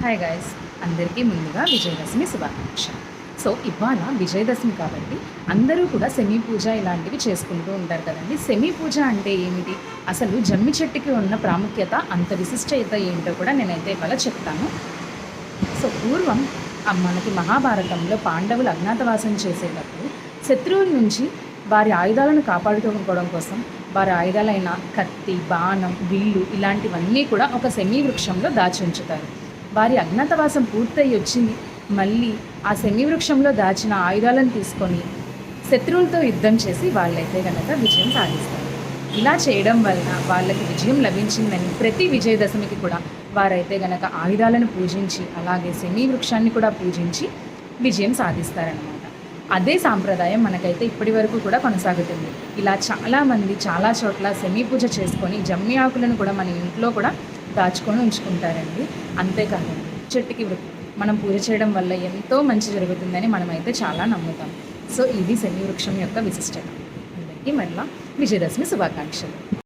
Hi guys, అందరికీ ముందుగా విజయదశమి శుభాకాంక్షలు. సో ఇవాళ విజయదశమి కాబట్టి అందరూ కూడా సెమీ పూజ ఇలాంటివి చేసుకుంటూ ఉంటారు కదండి. సెమీ పూజ అంటే ఏమిటి, అసలు జమ్మి చెట్టుకి ఉన్న ప్రాముఖ్యత, అంత విశిష్టత ఏంటో కూడా నేనైతే ఇవాళ చెప్తాను. సో పూర్వం మనకి మహాభారతంలో పాండవులు అజ్ఞాతవాసం చేసేటప్పుడు శత్రువుల నుంచి వారి ఆయుధాలను కాపాడుకోవడం కోసం వారి ఆయుధాలైన కత్తి, బాణం, విల్లు ఇలాంటివన్నీ కూడా ఒక సెమీ వృక్షంలో దాచి ఉంచుతారు. వారి అజ్ఞాతవాసం పూర్తయి వచ్చింది మళ్ళీ ఆ సెమీ వృక్షంలో దాచిన ఆయుధాలను తీసుకొని శత్రువులతో యుద్ధం చేసి వాళ్ళైతే కనుక విజయం సాధిస్తారు. ఇలా చేయడం వలన వాళ్ళకి విజయం లభించిందని ప్రతి విజయదశమికి కూడా వారైతే గనక ఆయుధాలను పూజించి అలాగే సెమీ వృక్షాన్ని కూడా పూజించి విజయం సాధిస్తారన్నమాట. అదే సాంప్రదాయం మనకైతే ఇప్పటి వరకు కూడా కొనసాగుతుంది. ఇలా చాలామంది చాలా చోట్ల సెమీ పూజ చేసుకొని జమ్మి ఆకులను కూడా మన ఇంట్లో కూడా దాచుకొని ఉంచుకుంటారండి. అంతేకాదండి, చెట్టుకి మనం పూజ చేయడం వల్ల ఎంతో మంచి జరుగుతుందని మనమైతే చాలా నమ్ముతాం. సో ఇది సెమీ వృక్షం యొక్క విశిష్టత. అందరికీ మళ్ళీ విజయదశమి శుభాకాంక్షలు.